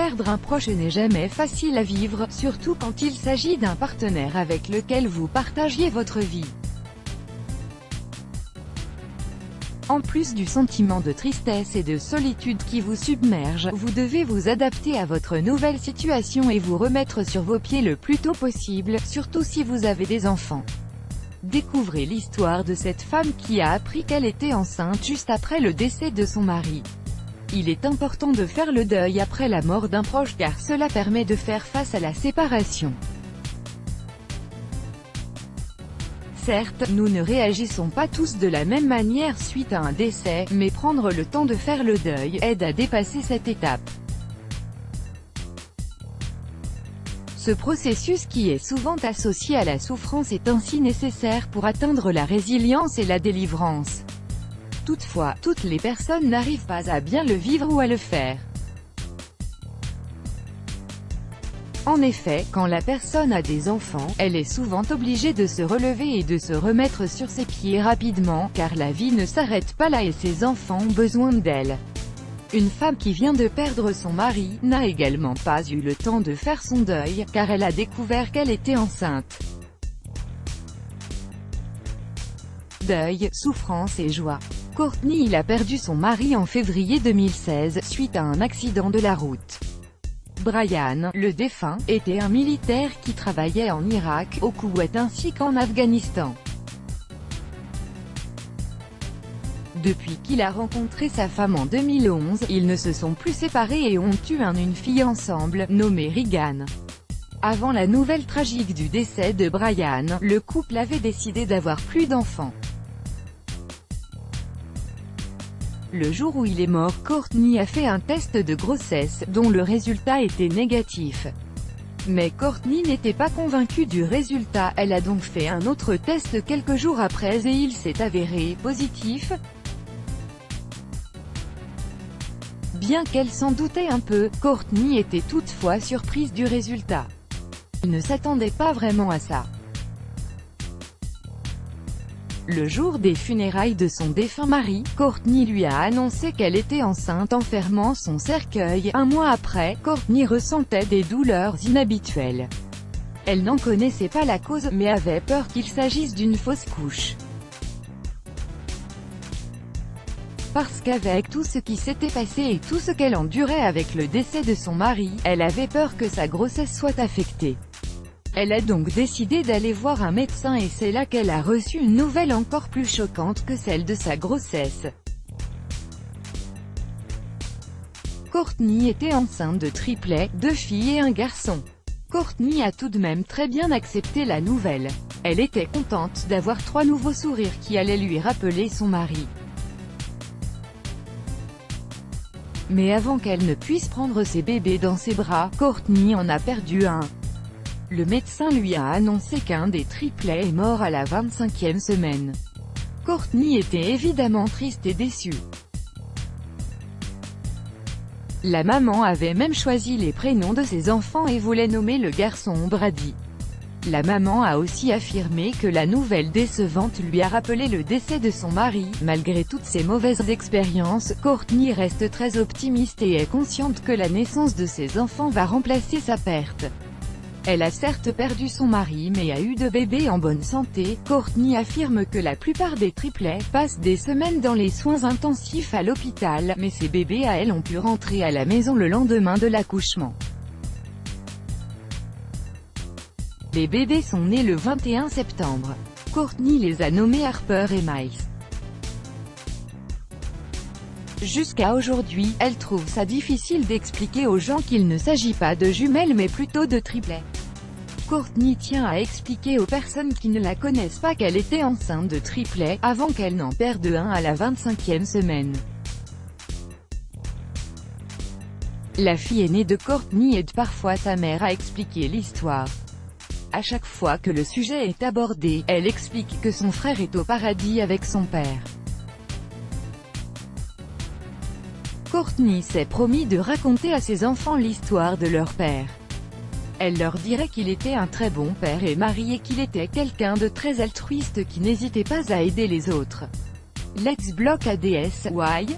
perdre un proche n'est jamais facile à vivre, surtout quand il s'agit d'un partenaire avec lequel vous partagiez votre vie. En plus du sentiment de tristesse et de solitude qui vous submerge, vous devez vous adapter à votre nouvelle situation et vous remettre sur vos pieds le plus tôt possible, surtout si vous avez des enfants. Découvrez l'histoire de cette femme qui a appris qu'elle était enceinte juste après le décès de son mari. Il est important de faire le deuil après la mort d'un proche car cela permet de faire face à la séparation. Certes, nous ne réagissons pas tous de la même manière suite à un décès, mais prendre le temps de faire le deuil aide à dépasser cette étape. Ce processus qui est souvent associé à la souffrance est ainsi nécessaire pour atteindre la résilience et la délivrance. Toutefois, toutes les personnes n'arrivent pas à bien le vivre ou à le faire. En effet, quand la personne a des enfants, elle est souvent obligée de se relever et de se remettre sur ses pieds rapidement, car la vie ne s'arrête pas là et ses enfants ont besoin d'elle. Une femme qui vient de perdre son mari, n'a également pas eu le temps de faire son deuil, car elle a découvert qu'elle était enceinte. Deuil, souffrance et joie. Courtney a perdu son mari en février 2016, suite à un accident de la route. Brian, le défunt, était un militaire qui travaillait en Irak, au Koweït ainsi qu'en Afghanistan. Depuis qu'il a rencontré sa femme en 2011, ils ne se sont plus séparés et ont eu une fille ensemble, nommée Regan. Avant la nouvelle tragique du décès de Brian, le couple avait décidé d'avoir plus d'enfants. Le jour où il est mort, Courtney a fait un test de grossesse, dont le résultat était négatif. Mais Courtney n'était pas convaincue du résultat, elle a donc fait un autre test quelques jours après et il s'est avéré positif. Bien qu'elle s'en doutait un peu, Courtney était toutefois surprise du résultat. Elle ne s'attendait pas vraiment à ça. Le jour des funérailles de son défunt mari, Courtney lui a annoncé qu'elle était enceinte en fermant son cercueil. Un mois après, Courtney ressentait des douleurs inhabituelles. Elle n'en connaissait pas la cause, mais avait peur qu'il s'agisse d'une fausse couche. Parce qu'avec tout ce qui s'était passé et tout ce qu'elle endurait avec le décès de son mari, elle avait peur que sa grossesse soit affectée. Elle a donc décidé d'aller voir un médecin et c'est là qu'elle a reçu une nouvelle encore plus choquante que celle de sa grossesse. Courtney était enceinte de triplets, 2 filles et un garçon. Courtney a tout de même très bien accepté la nouvelle. Elle était contente d'avoir 3 nouveaux sourires qui allaient lui rappeler son mari. Mais avant qu'elle ne puisse prendre ses bébés dans ses bras, Courtney en a perdu un. Le médecin lui a annoncé qu'un des triplets est mort à la 25e semaine. Courtney était évidemment triste et déçue. La maman avait même choisi les prénoms de ses enfants et voulait nommer le garçon Brady. La maman a aussi affirmé que la nouvelle décevante lui a rappelé le décès de son mari. Malgré toutes ces mauvaises expériences, Courtney reste très optimiste et est consciente que la naissance de ses enfants va remplacer sa perte. Elle a certes perdu son mari mais a eu 2 bébés en bonne santé. Courtney affirme que la plupart des triplets passent des semaines dans les soins intensifs à l'hôpital, mais ses bébés à elle ont pu rentrer à la maison le lendemain de l'accouchement. Les bébés sont nés le 21 septembre. Courtney les a nommés Harper et Miles. Jusqu'à aujourd'hui, elle trouve ça difficile d'expliquer aux gens qu'il ne s'agit pas de jumelles mais plutôt de triplets. Courtney tient à expliquer aux personnes qui ne la connaissent pas qu'elle était enceinte de triplets, avant qu'elle n'en perde un à la 25e semaine. La fille aînée de Courtney aide parfois sa mère à expliquer l'histoire. À chaque fois que le sujet est abordé, elle explique que son frère est au paradis avec son père. Courtney s'est promis de raconter à ses enfants l'histoire de leur père. Elle leur dirait qu'il était un très bon père et mari et qu'il était quelqu'un de très altruiste qui n'hésitait pas à aider les autres. Let's block ADSY